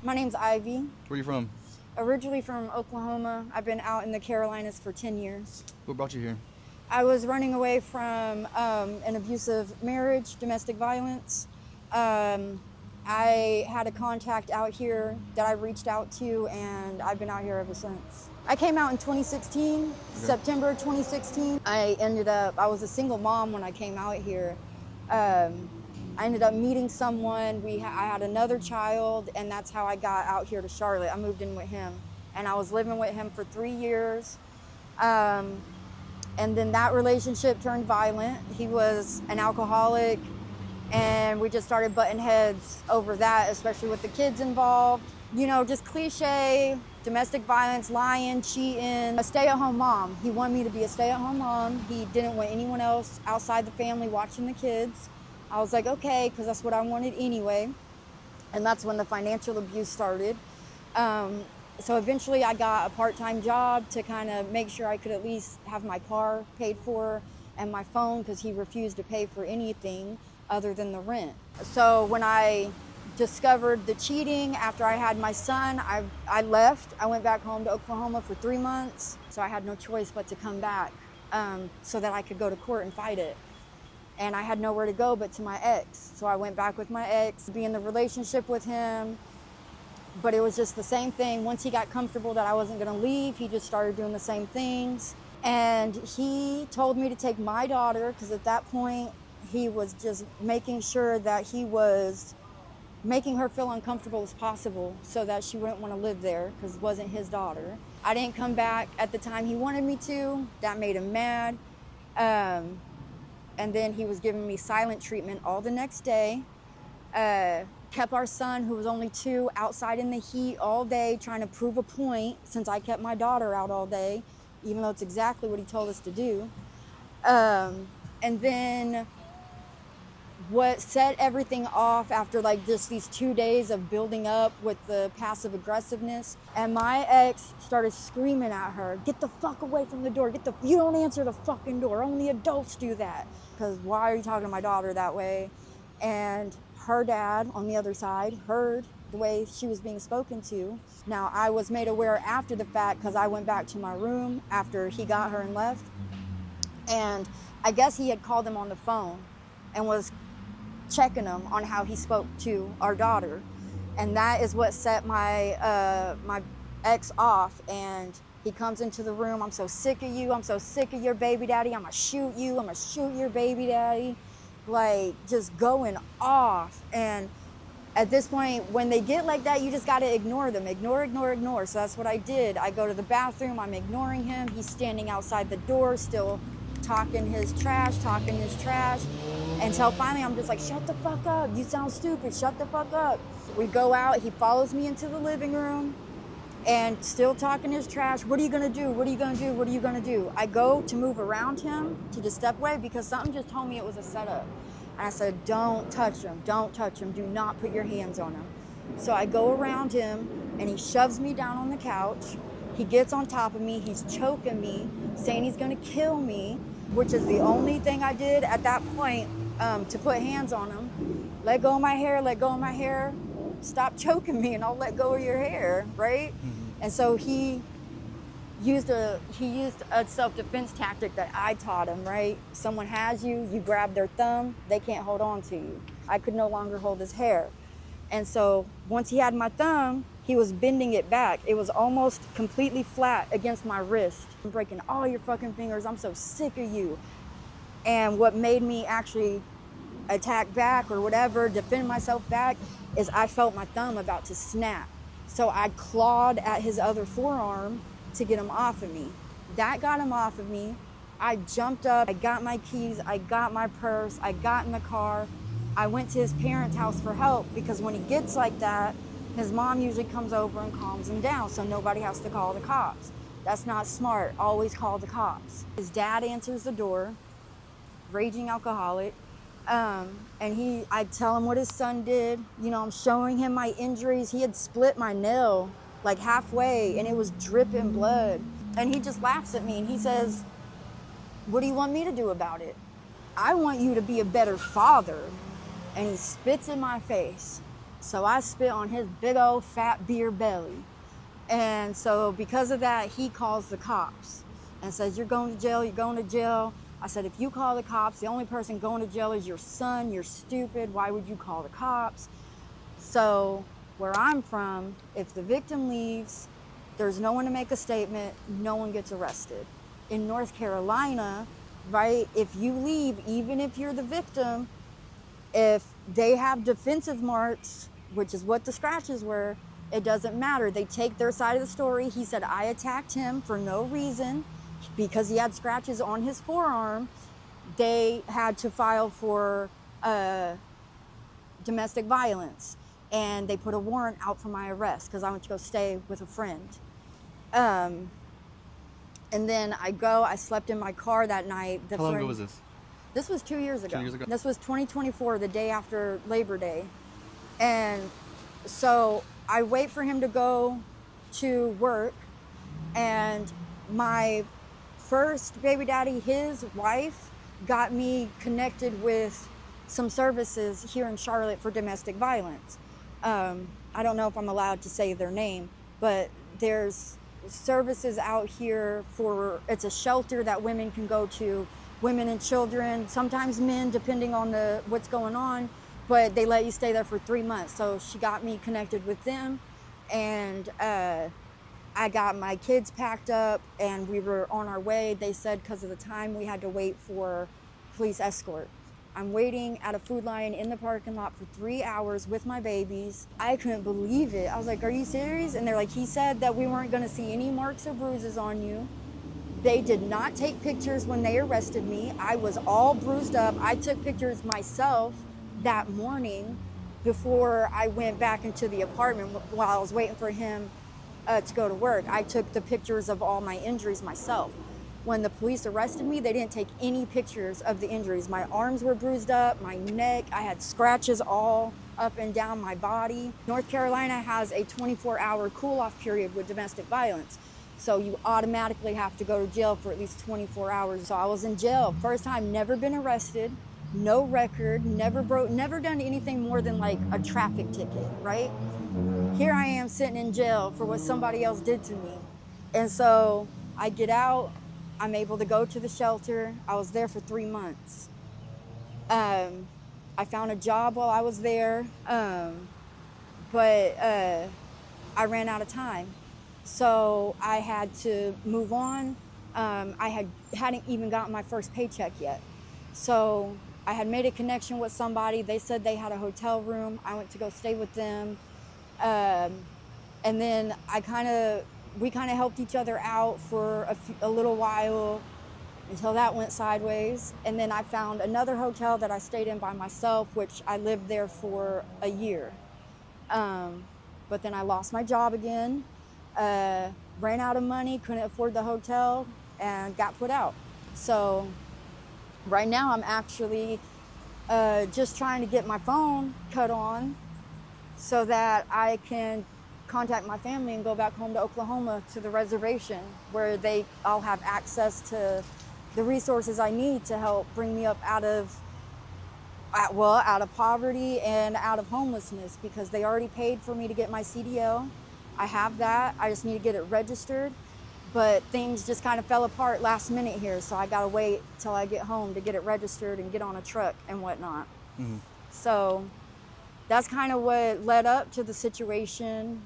My name's Ivy. Where are you from? Originally from Oklahoma. I've been out in the Carolinas for 10 years. What brought you here? I was running away from an abusive marriage, domestic violence. I had a contact out here that I reached out to, and I've been out here ever since. I came out in 2016, okay. September 2016. I was a single mom when I came out here. I ended up meeting someone. I had another child, and that's how I got out here to Charlotte. I moved in with him, and I was living with him for 3 years. And then that relationship turned violent. He was an alcoholic, and we just started butting heads over that, especially with the kids involved. You know, just cliche, domestic violence, lying, cheating, a stay-at-home mom. He wanted me to be a stay-at-home mom. He didn't want anyone else outside the family watching the kids. I was like, okay, because that's what I wanted anyway. And that's when the financial abuse started. So eventually I got a part-time job to kind of make sure I could at least have my car paid for and my phone, because he refused to pay for anything other than the rent. So when I discovered the cheating after I had my son, I left. I went back home to Oklahoma for 3 months. So I had no choice but to come back so that I could go to court and fight it. And I had nowhere to go but to my ex. So I went back with my ex, be in the relationship with him. But it was just the same thing. Once he got comfortable that I wasn't gonna leave, he just started doing the same things. And he told me to take my daughter, because at that point, he was just making sure that he was making her feel uncomfortable as possible so that she wouldn't want to live there, because it wasn't his daughter. I didn't come back at the time he wanted me to. That made him mad. And then he was giving me silent treatment all the next day. Kept our son, who was only 2, outside in the heat all day trying to prove a point, since I kept my daughter out all day, even though it's exactly what he told us to do. And then what set everything off after like just these 2 days of building up with the passive aggressiveness, and my ex started screaming at her, "Get the fuck away from the door, you don't answer the fucking door, only adults do that. Because why are you talking to my daughter that way?" And her dad on the other side heard the way she was being spoken to. Now I was made aware after the fact, because I went back to my room after he got her and left. And I guess he had called him on the phone and was checking him on how he spoke to our daughter. And that is what set my ex off. And he comes into the room, "I'm so sick of you, I'm so sick of your baby daddy, I'm gonna shoot you, I'm gonna shoot your baby daddy." Like, just going off. And at this point, when they get like that, you just gotta ignore them. Ignore. So that's what I did. I go to the bathroom, I'm ignoring him. He's standing outside the door, still talking his trash. Until finally I'm just like, "Shut the fuck up, you sound stupid, shut the fuck up." We go out, he follows me into the living room and still talking his trash. "What are you gonna do? What are you gonna do? What are you gonna do?" I go to move around him to just step away, because something just told me it was a setup. And I said, "Don't touch him, do not put your hands on him." So I go around him and he shoves me down on the couch. He gets on top of me, he's choking me, saying he's gonna kill me, which is the only thing I did at that point to put hands on him. Let go of my hair, stop choking me and I'll let go of your hair, right? Mm-hmm. And so he used a self-defense tactic that I taught him, right? Someone has you, you grab their thumb, they can't hold on to you. I could no longer hold his hair. And so once he had my thumb, he was bending it back. It was almost completely flat against my wrist. "I'm breaking all your fucking fingers, I'm so sick of you." And what made me actually attack back or whatever, defend myself back, is I felt my thumb about to snap. So I clawed at his other forearm to get him off of me. That got him off of me. I jumped up, I got my keys, I got my purse, I got in the car. I went to his parents' house for help, because when he gets like that, his mom usually comes over and calms him down so nobody has to call the cops. That's not smart, always call the cops. His dad answers the door, raging alcoholic. And I tell him what his son did. You know, I'm showing him my injuries. He had split my nail like halfway and it was dripping blood. And he just laughs at me and he says, "What do you want me to do about it? I want you to be a better father." And he spits in my face So I spit on his big old fat beer belly. And so because of that, he calls the cops and says, you're going to jail, you're going to jail. I said, if you call the cops, the only person going to jail is your son. You're stupid. Why would you call the cops? So where I'm from, if the victim leaves, there's no one to make a statement, no one gets arrested. In North Carolina, right, if you leave, even if you're the victim, if they have defensive marks, which is what the scratches were, it doesn't matter. They take their side of the story. He said, I attacked him for no reason because he had scratches on his forearm. They had to file for domestic violence, and they put a warrant out for my arrest because I went to go stay with a friend. And then I slept in my car that night. How long ago was this? This was 2 years ago. 2 years ago? This was 2024, the day after Labor Day. And so I wait for him to go to work, and my first baby daddy, his wife, got me connected with some services here in Charlotte for domestic violence. I don't know if I'm allowed to say their name, but there's services out here it's a shelter that women can go to, women and children, sometimes men, depending on what's going on, but they let you stay there for 3 months. So she got me connected with them, and I got my kids packed up, and we were on our way. They said because of the time we had to wait for police escort. I'm waiting at a Food Lion in the parking lot for 3 hours with my babies. I couldn't believe it. I was like, are you serious? And they're like, he said that we weren't going to see any marks or bruises on you. They did not take pictures when they arrested me. I was all bruised up. I took pictures myself that morning before I went back into the apartment while I was waiting for him to go to work. I took the pictures of all my injuries myself. When the police arrested me, they didn't take any pictures of the injuries. My arms were bruised up, my neck, I had scratches all up and down my body. North Carolina has a 24-hour cool-off period with domestic violence. So you automatically have to go to jail for at least 24 hours. So I was in jail. First time, never been arrested, no record, never done anything more than like a traffic ticket, right? Here I am sitting in jail for what somebody else did to me. And so I get out, I'm able to go to the shelter. I was there for 3 months. I found a job while I was there, but I ran out of time. So I had to move on. I hadn't even gotten my first paycheck yet. So I had made a connection with somebody. They said they had a hotel room. I went to go stay with them. And then we kind of helped each other out for a little while until that went sideways. And then I found another hotel that I stayed in by myself, which I lived there for a year. But then I lost my job again, ran out of money, couldn't afford the hotel, and got put out. So right now I'm actually just trying to get my phone cut on so that I can contact my family and go back home to Oklahoma to the reservation where I'll have access to the resources I need to help bring me up out of poverty and out of homelessness, because they already paid for me to get my CDL. I have that. I just need to get it registered, but things just kind of fell apart last minute here, so I gotta wait till I get home to get it registered and get on a truck and whatnot. Mm-hmm. So that's kind of what led up to the situation.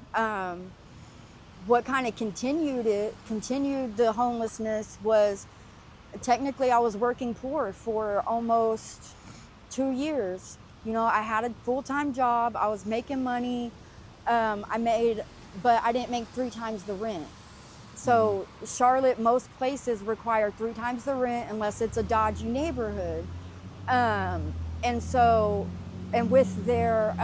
What kind of continued the homelessness was, technically I was working poor for almost 2 years. You know, I had a full-time job, I was making money, but I didn't make 3 times the rent. So Charlotte, most places require 3 times the rent unless it's a dodgy neighborhood. And with their